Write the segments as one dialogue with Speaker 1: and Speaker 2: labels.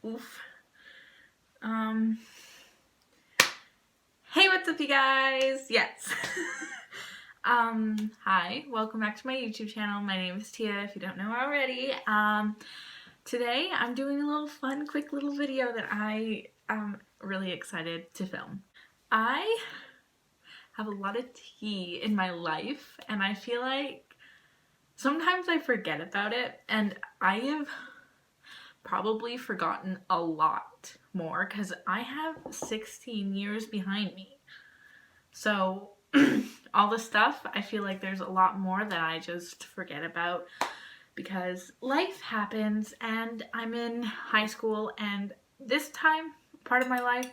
Speaker 1: Oof. Hey, what's up, you guys? Yes. Hi, welcome back to my YouTube channel. My name is Tia, if you don't know already. Today I'm doing a little fun, quick little video that I am really excited to film. I have a lot of tea in my life, and I feel like sometimes I forget about it, and I have probably forgotten a lot more because I have 16 years behind me. So all the stuff, I feel like there's a lot more that I just forget about because life happens, and I'm in high school, and this time, part of my life,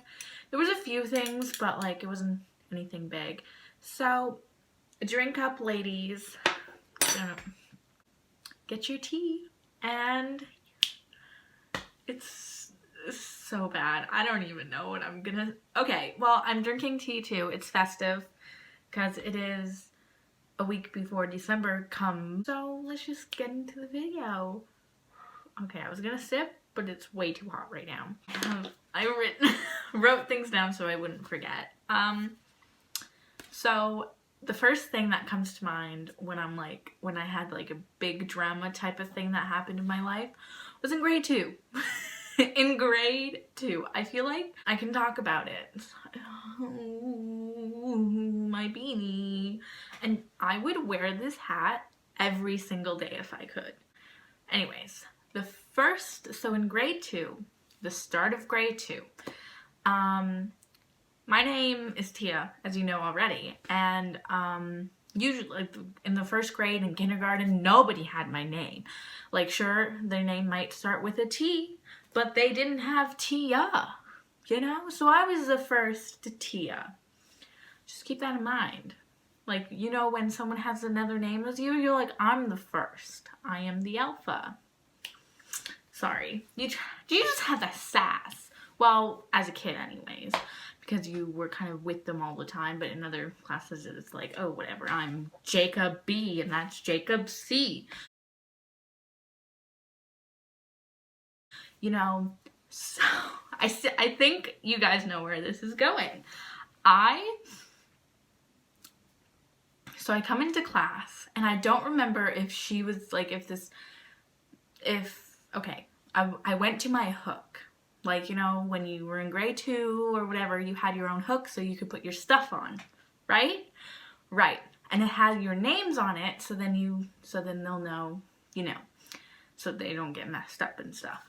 Speaker 1: there was a few things, but like it wasn't anything big. So drink up, ladies. Get your tea, and it's so bad. I don't even know what I'm gonna... Okay, well, I'm drinking tea too. It's festive because it is a week before December comes. So let's just get into the video. Okay, I was gonna sip, but it's way too hot right now. I wrote things down so I wouldn't forget. So the first thing that comes to mind when I had like a big drama type of thing that happened in my life was in grade 2. In grade 2. I feel like I can talk about it. Oh, my beanie. And I would wear this hat every single day if I could. Anyways, so in grade 2, the start of grade 2, my name is Tia, as you know already, and usually like, in the first grade and kindergarten, nobody had my name. Like, sure, their name might start with a T, but they didn't have Tia, you know? So I was the first Tia. Just keep that in mind. Like, you know, when someone has another name as you, you're like, I'm the first. I am the alpha. Sorry. You just have that sass. Well, as a kid anyways, because you were kind of with them all the time, but in other classes it's like, oh, whatever, I'm Jacob B and that's Jacob C. You know, so I think you guys know where this is going. So I come into class, and I don't remember if she was like, okay, I went to my hook. Like, you know, when you were in grade 2 or whatever, you had your own hook so you could put your stuff on, right? Right. And it had your names on it, so then they'll know, you know, so they don't get messed up and stuff.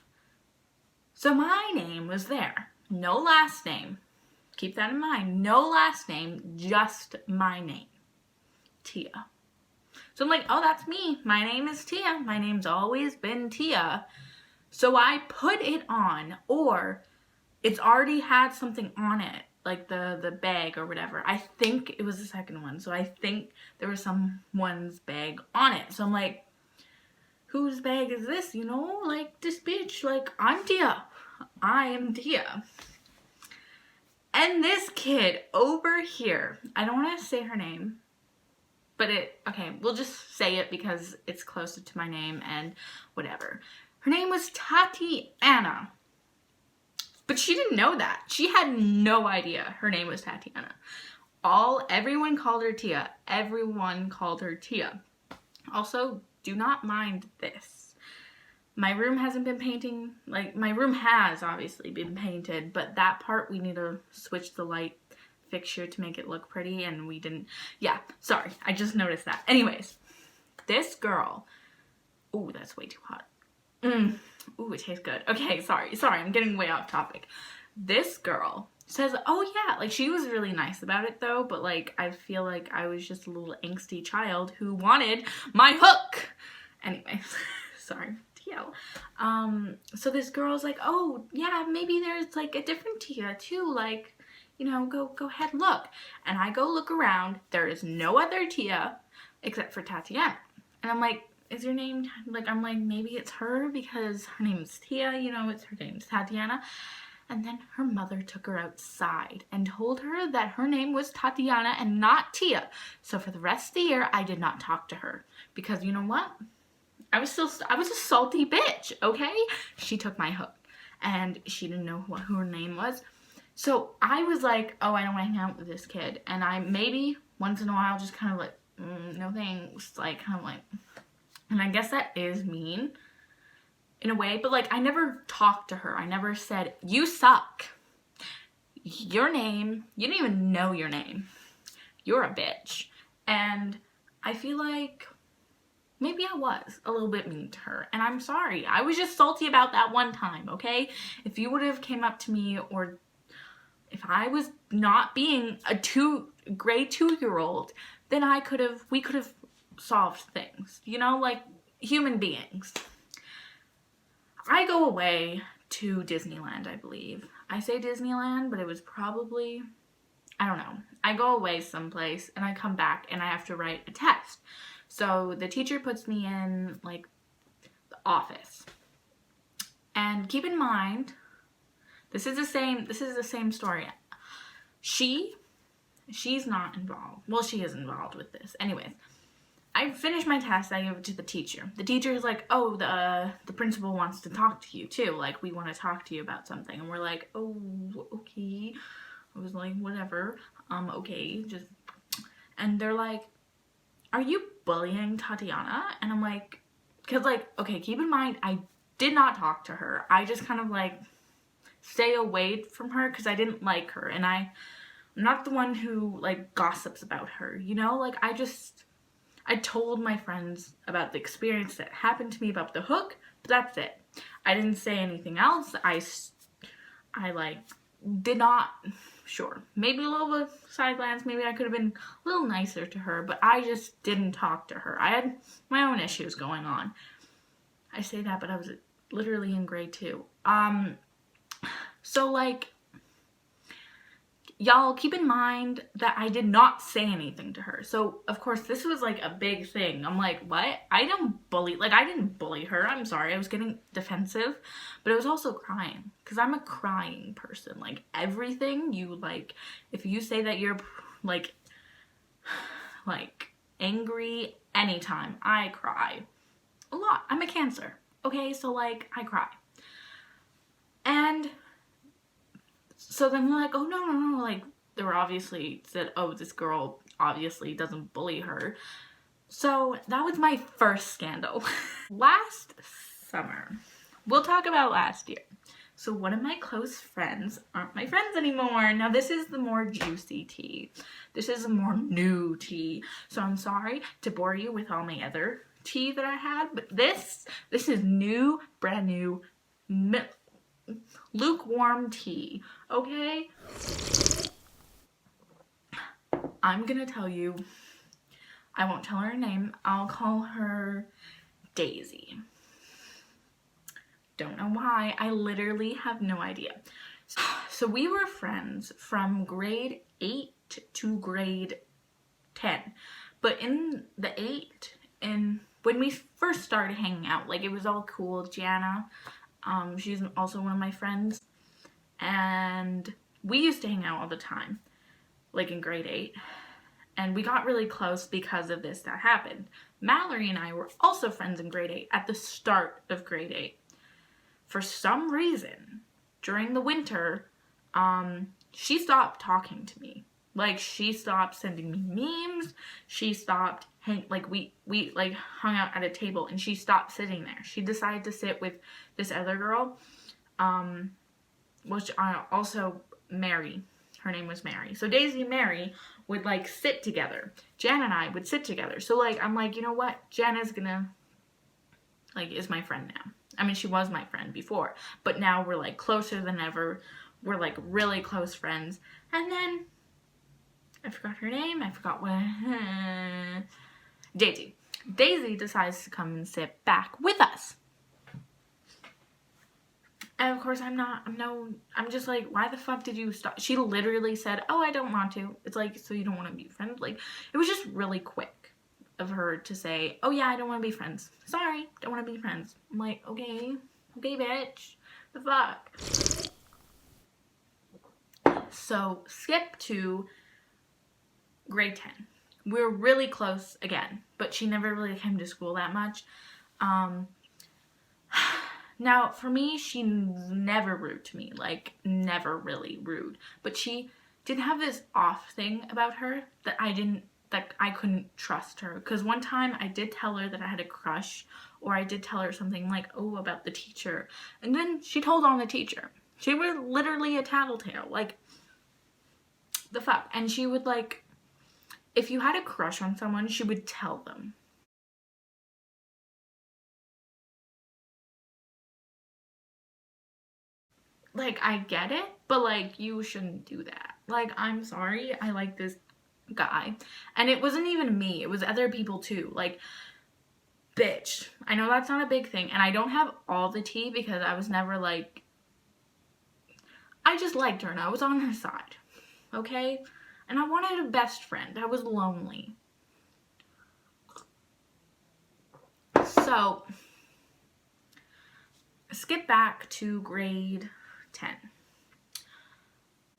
Speaker 1: So my name was there. No last name. Keep that in mind. No last name, just my name. Tia. So I'm like, oh, that's me. My name is Tia. My name's always been Tia. So I put it on, or it's already had something on it, like the bag or whatever. I think it was the second one, so I think there was someone's bag on it. So I'm like, whose bag is this, you know? Like, this bitch, like, I'm Tia. I am Tia. And this kid over here, I don't want to say her name, but okay, we'll just say it because it's closer to my name and whatever. Her name was Tatiana. But she didn't know that. She had no idea her name was Tatiana. Everyone called her Tia. Everyone called her Tia. Also, do not mind this. My room hasn't been painting. Like, my room has obviously been painted, but that part we need to switch the light fixture to make it look pretty, and we didn't. Yeah, sorry. I just noticed that. Anyways, this girl. Ooh, that's way too hot. Ooh, it tastes good. Okay, sorry, I'm getting way off topic. This girl says, oh yeah, like, she was really nice about it though, but like, I feel like I was just a little angsty child who wanted my hook. Anyways, sorry, TL. So this girl's like, oh yeah, maybe there's like a different Tia too, like, you know, go ahead, look. And I go look around, there is no other Tia except for Tatiana. And I'm like, is your name, like, I'm like, maybe it's her because her name's Tia, you know, her name's Tatiana. And then her mother took her outside and told her that her name was Tatiana and not Tia. So for the rest of the year, I did not talk to her because, you know what? I was a salty bitch, okay? She took my hook. and she didn't know who her name was. So I was like, oh, I don't want to hang out with this kid. And I maybe once in a while just kind of like, no thanks, like kind of like, and I guess that is mean in a way, but like I never talked to her. I never said, you suck. Your name, you didn't even know your name. You're a bitch. And I feel like maybe I was a little bit mean to her, and I'm sorry. I was just salty about that one time, okay? If you would have came up to me, or if I was not being a grade 2-year-old, then we could have solved things, you know, like human beings. I go away to Disneyland, I believe. I say Disneyland, but it was probably, I don't know. I go away someplace and I come back and I have to write a test. So the teacher puts me in like the office. And keep in mind, this is the same story. She's not involved. Well, she is involved with this. Anyways, I finished my test, I gave it to the teacher. The teacher is like, oh, the principal wants to talk to you too. Like, we want to talk to you about something. And we're like, oh, okay. I was like, whatever. Okay, just, and they're like, are you bullying Tatiana? And I'm like, because like, okay, keep in mind, I did not talk to her. I just kind of like stay away from her because I didn't like her. And I'm not the one who like gossips about her, you know? Like, I told my friends about the experience that happened to me about the hook, but that's it. I didn't say anything else. I like did not, sure, maybe a little bit of side glance, maybe I could have been a little nicer to her, but I just didn't talk to her. I had my own issues going on. I say that, but I was literally in grade 2. So like, y'all keep in mind that I did not say anything to her. So of course this was like a big thing. I'm like, what? I didn't bully her. I'm sorry. I was getting defensive, but I was also crying because I'm a crying person. Like, everything you like, if you say that you're like angry anytime, I cry a lot. I'm a Cancer. Okay. So like, I cry. And so then they're like, oh, no, like, they were obviously said, oh, this girl obviously doesn't bully her. So that was my first scandal. Last summer, we'll talk about last year. So one of my close friends aren't my friends anymore. Now this is the more juicy tea. This is a more new tea. So I'm sorry to bore you with all my other tea that I had, but this is new, brand new lukewarm tea, okay? I'm gonna tell you, I won't tell her name, I'll call her Daisy. Don't know why, I literally have no idea. So we were friends from grade 8 to grade 10, but in the 8, and when we first started hanging out, like, it was all cool. Jana, she's also one of my friends, and we used to hang out all the time, like in grade 8, and we got really close because of this that happened. Mallory and I were also friends in grade 8 at the start of grade 8. For some reason, during the winter, she stopped talking to me. Like, she stopped sending me memes. She stopped we like hung out at a table and she stopped sitting there. She decided to sit with this other girl, which I also Mary. Her name was Mary. So Daisy and Mary would like sit together. Jan and I would sit together. So like, I'm like, you know what? Jan is gonna is my friend now. I mean, she was my friend before, but now we're like closer than ever. We're like really close friends. And then I forgot her name. I forgot what. Daisy. Daisy decides to come and sit back with us. And of course, I'm just like, why the fuck did you stop? She literally said, oh, I don't want to. It's like, so you don't want to be friends? Like, it was just really quick of her to say, oh yeah, I don't want to be friends. Sorry, don't want to be friends. I'm like, okay, bitch, the fuck. So skip to grade 10. We're really close again, but she never really came to school that much. Now, for me, she's never rude to me, like, never really rude. But she did have this off thing about her that I couldn't trust her. Because one time I did tell her that I had a crush, or I did tell her something like, oh, about the teacher. And then she told on the teacher. She was literally a tattletale, like, the fuck. And she would, like, if you had a crush on someone, she would tell them. Like, I get it, but, like, you shouldn't do that. Like, I'm sorry, I like this guy. And it wasn't even me, it was other people too. Like, bitch. I know that's not a big thing, and I don't have all the tea because I was never, like, I just liked her and I was on her side, okay? And I wanted a best friend. I was lonely. So, skip back to grade 10.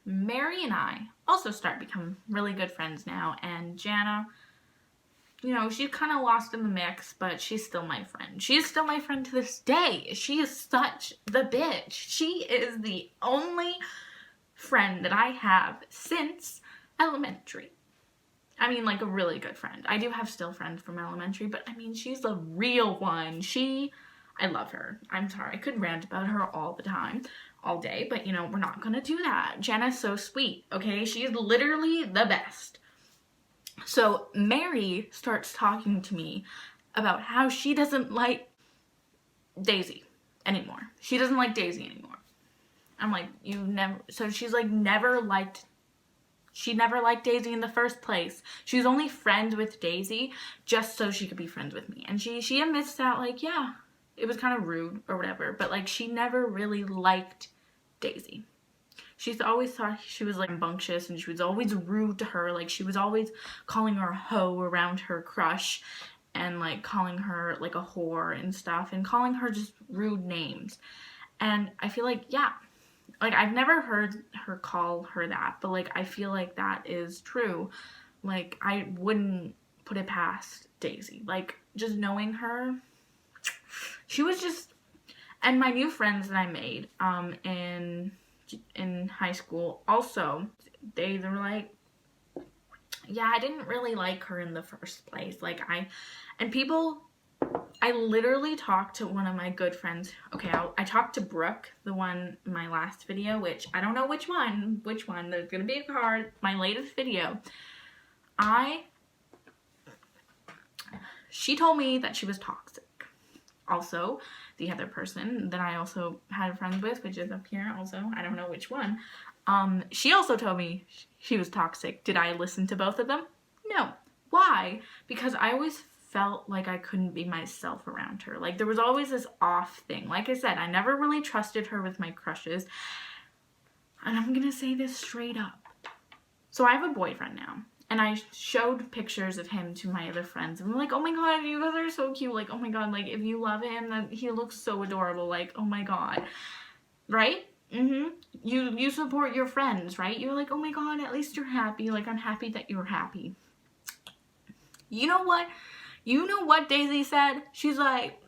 Speaker 1: Mary and I also start becoming really good friends now, and Jana, you know, she's kind of lost in the mix, but she's still my friend. She's still my friend to this day. She is such the bitch. She is the only friend that I have since elementary. I mean, like, a really good friend. I do have still friends from elementary, but I mean, she's a real one. I love her. I'm sorry, I could rant about her all the time, all day, but you know, we're not gonna do that. Jenna's so sweet, okay? She's literally the best. So Mary starts talking to me about how she doesn't like Daisy anymore. She doesn't like Daisy anymore. I'm like, so she's like, she never liked Daisy in the first place. She was only friends with Daisy just so she could be friends with me. And she admits that, like, yeah, it was kind of rude or whatever, but like, she never really liked Daisy. She's always thought she was, like, rambunctious, and she was always rude to her. Like, she was always calling her a hoe around her crush, and, like, calling her, like, a whore and stuff, and calling her just rude names. And I feel like, yeah, like, I've never heard her call her that, but, like, I feel like that is true. Like, I wouldn't put it past Daisy. Like, just knowing her, she was just, and my new friends that I made, in high school also, they were like, yeah, I didn't really like her in the first place. Like, I literally talked to one of my good friends. Okay, I talked to Brooke, the one in my last video, which I don't know which one, there's gonna be a card, my latest video. She told me that she was toxic. Also, the other person that I also had friends with, which is up here also, I don't know which one, she also told me she was toxic. Did I listen to both of them? No. Why? Because I always felt like I couldn't be myself around her. Like, there was always this off thing. Like I said, I never really trusted her with my crushes. And I'm gonna say this straight up. So I have a boyfriend now. And I showed pictures of him to my other friends. And I'm like, oh my god, you guys are so cute. Like, oh my god, like, if you love him, then he looks so adorable. Like, oh my god. Right? You support your friends, right? You're like, oh my god, at least you're happy. Like, I'm happy that you're happy. You know what? You know what Daisy said? She's like,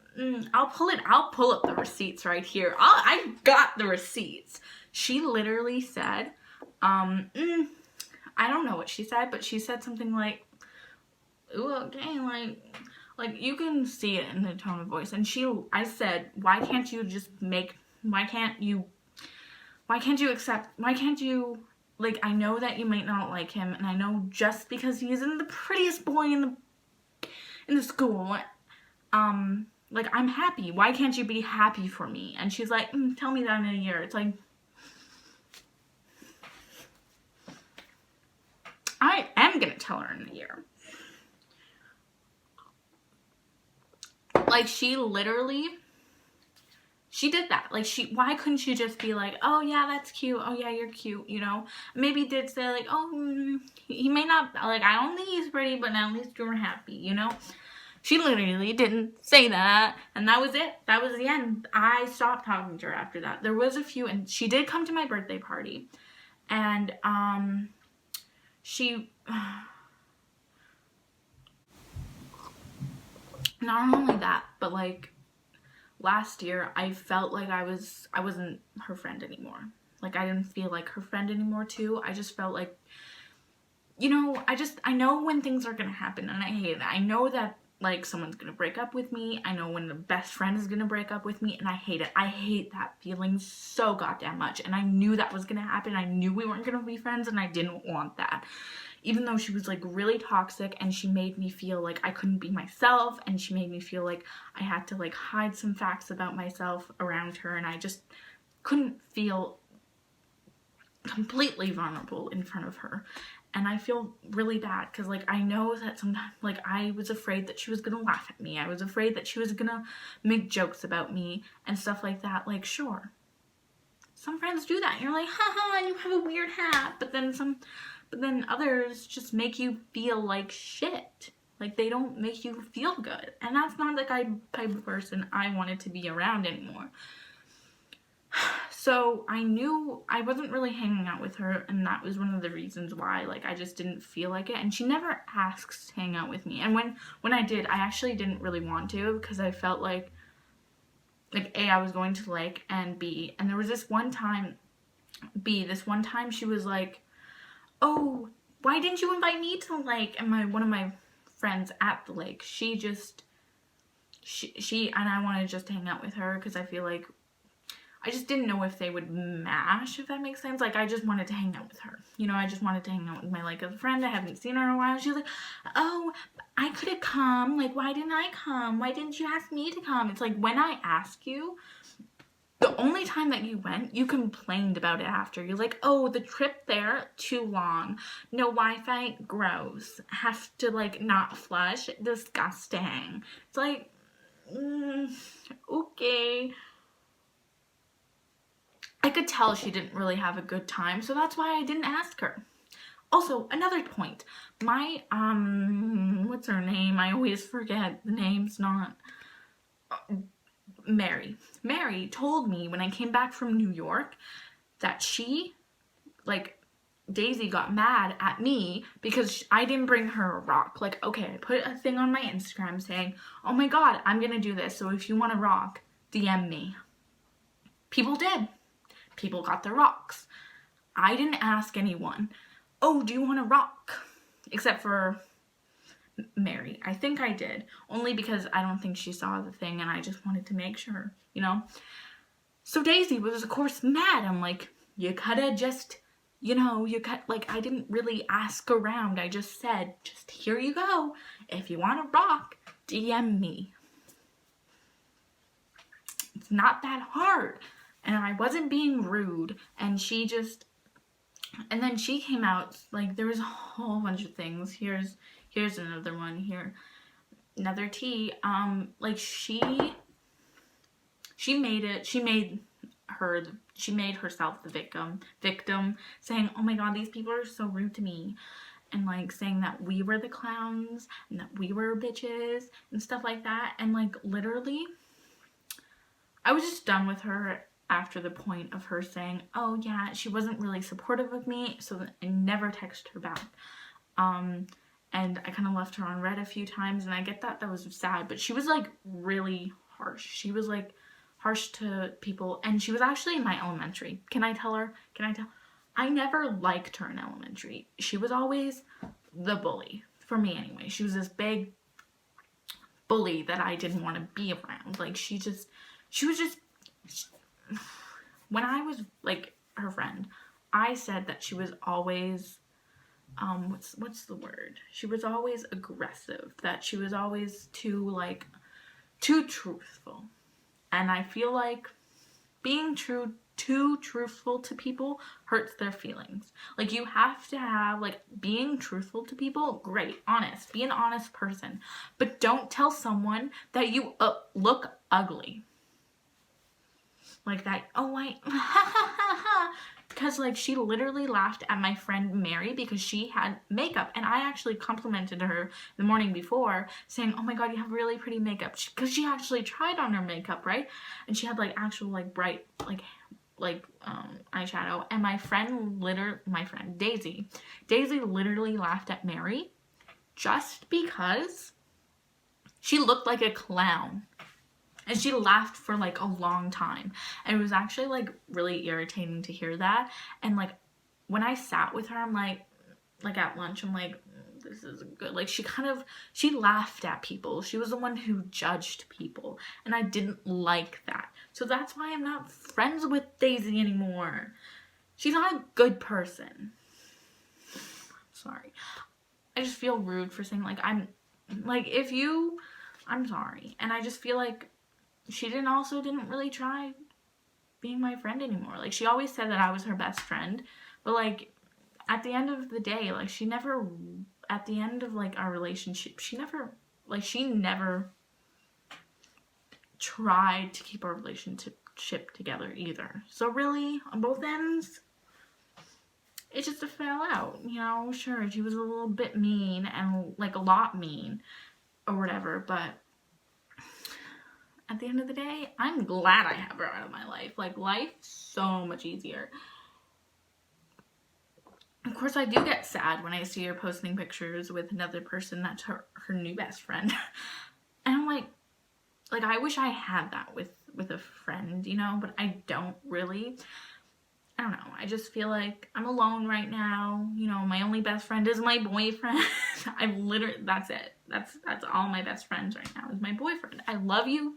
Speaker 1: I'll pull up the receipts right here. I got the receipts. She literally said, I don't know what she said, but she said something like, ooh, okay, like you can see it in the tone of voice. And I said, why can't you, like, I know that you might not like him, and I know just because he isn't the prettiest boy in the school, like, I'm happy. Why can't you be happy for me? And she's like, tell me that in a year. It's like, I am gonna tell her in a year. Like, she did that. Like, why couldn't she just be like, oh yeah, that's cute. Oh yeah, you're cute, you know? Maybe did say like, oh, he may not, like, I don't think he's pretty, but at least you're happy, you know? She literally didn't say that, and that was it. That was the end. I stopped talking to her after that. There was a few, and she did come to my birthday party, and, not only that, but like, last year, I felt like I wasn't her friend anymore. Like, I didn't feel like her friend anymore, too. I just felt like, you know, I know when things are gonna happen, and I hate it. I know that, like, someone's gonna break up with me. I know when the best friend is gonna break up with me, and I hate it. I hate that feeling so goddamn much, and I knew that was gonna happen. I knew we weren't gonna be friends, and I didn't want that. Even though she was, like, really toxic, and she made me feel like I couldn't be myself, and she made me feel like I had to, like, hide some facts about myself around her, and I just couldn't feel completely vulnerable in front of her. And I feel really bad because, like, I know that sometimes, like, I was afraid that she was gonna laugh at me. I was afraid that she was gonna make jokes about me and stuff like that. Like, sure, some friends do that. You're like, haha, and you have a weird hat. But then others just make you feel like shit. Like, they don't make you feel good. And that's not the type of person I wanted to be around anymore. So I knew I wasn't really hanging out with her, and that was one of the reasons why, like, I just didn't feel like it. And she never asks to hang out with me. And when I did, I actually didn't really want to, because I felt like A, I was going to the lake, and B, and there was this one time she was like, oh, why didn't you invite me to the lake? And one of my friends at the lake, she and I wanted just to hang out with her, because I feel like I just didn't know if they would mash, if that makes sense. Like, I just wanted to hang out with her. You know, I just wanted to hang out with my, like, a friend. I haven't seen her in a while. She was like, oh, I could have come. Like, why didn't I come? Why didn't you ask me to come? It's like, when I ask you, the only time that you went, you complained about it after. You're like, oh, the trip there, too long. No Wi-Fi, gross. Have to, like, not flush, disgusting. It's like, okay. I could tell she didn't really have a good time, so that's why I didn't ask her. Also, another point. My, what's her name? I always forget the name's not... Mary. Mary told me when I came back from New York that she, like, Daisy got mad at me because I didn't bring her a rock. Like, okay, I put a thing on my Instagram saying, oh my god, I'm gonna do this, so if you want a rock, DM me. People did. People got their rocks. I didn't ask anyone, oh, do you want a rock? Except for Mary. I think I did. Only because I don't think she saw the thing and I just wanted to make sure, you know? So Daisy was, of course, mad. I'm like, you coulda just, you know, like, I didn't really ask around. I just said, just here you go. If you want a rock, DM me. It's not that hard. And I wasn't being rude, and and then she came out, like, there was a whole bunch of things. Here's another one here, another tea. Like, she made herself the victim, saying, oh my god, these people are so rude to me, and, like, saying that we were the clowns, and that we were bitches, and stuff like that, and, like, literally, I was just done with her after the point of her saying, oh yeah, she wasn't really supportive of me, so I never texted her back. And I kind of left her on red a few times, and I get that was sad, but she was, like, really harsh. She was, like, harsh to people, and she was actually in my elementary. Can I tell? I never liked her in elementary. She was always the bully, for me anyway. She was this big bully that I didn't want to be around. Like, she was just, when I was, like, her friend, I said that she was always, what's the word? She was always aggressive, that she was always too truthful. And I feel like being too truthful to people hurts their feelings. Like, you have to have, like, being truthful to people, great, honest, be an honest person, but don't tell someone that you look ugly. Like that, oh, because, like, she literally laughed at my friend Mary because she had makeup, and I actually complimented her the morning before, saying, oh my god, you have really pretty makeup, because she actually tried on her makeup, right? And she had, like, actual, like, bright, like eyeshadow, and my friend Daisy literally laughed at Mary just because she looked like a clown. And she laughed for like a long time. And it was actually like really irritating to hear that. And like when I sat with her, I'm like at lunch, I'm like, this isn't good. Like she laughed at people. She was the one who judged people. And I didn't like that. So that's why I'm not friends with Daisy anymore. She's not a good person. Sorry. I just feel rude for saying like I'm sorry. And I just feel like she didn't really try being my friend anymore. Like she always said that I was her best friend, but like at the end of the day, like at the end of like our relationship, she never tried to keep our relationship together either. So really, on both ends, it just fell out, you know. Sure, she was a little bit mean and like a lot mean or whatever, but at the end of the day, I'm glad I have her out of my life. Like, life's so much easier. Of course, I do get sad when I see her posting pictures with another person that's her new best friend. And I'm like I wish I had that with a friend, you know, but I don't really. I don't know. I just feel like I'm alone right now. You know, my only best friend is my boyfriend. That's it. That's all my best friends right now is my boyfriend. I love you.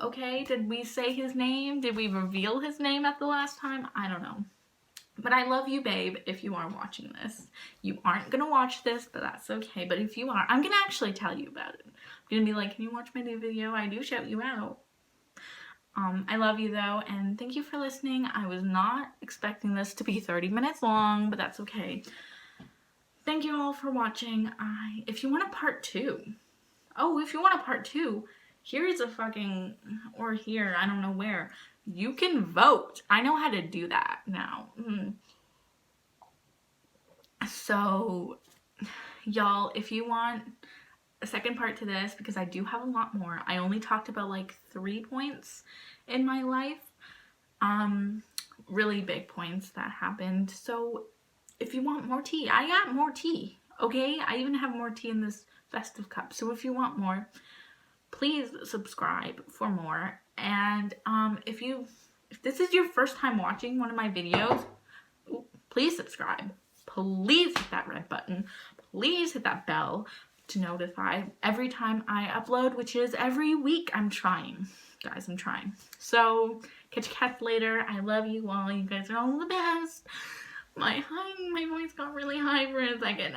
Speaker 1: Okay? Did we say his name? Did we reveal his name at the last time? I don't know. But I love you, babe, if you are watching this. You aren't gonna watch this, but that's okay. But if you are, I'm gonna actually tell you about it. I'm gonna be like, can you watch my new video? I do shout you out. I love you though, and thank you for listening. I was not expecting this to be 30 minutes long, but that's okay. Thank you all for watching. If you want a part 2, here's a fucking, or here, I don't know where, you can vote. I know how to do that now. So, y'all, if you want a second part to this, because I do have a lot more. I only talked about like 3 points in my life. Really big points that happened. So if you want more tea, I got more tea. Okay? I even have more tea in this festive cup. So if you want more, please subscribe for more. And if this is your first time watching one of my videos, please subscribe. Please hit that red button. Please hit that bell to notify every time I upload, which is every week. I'm trying. Guys, I'm trying. So, catch you cats later. I love you all. You guys are all the best. My voice got really high for a second.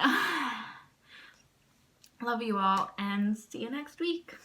Speaker 1: Love you all, and see you next week.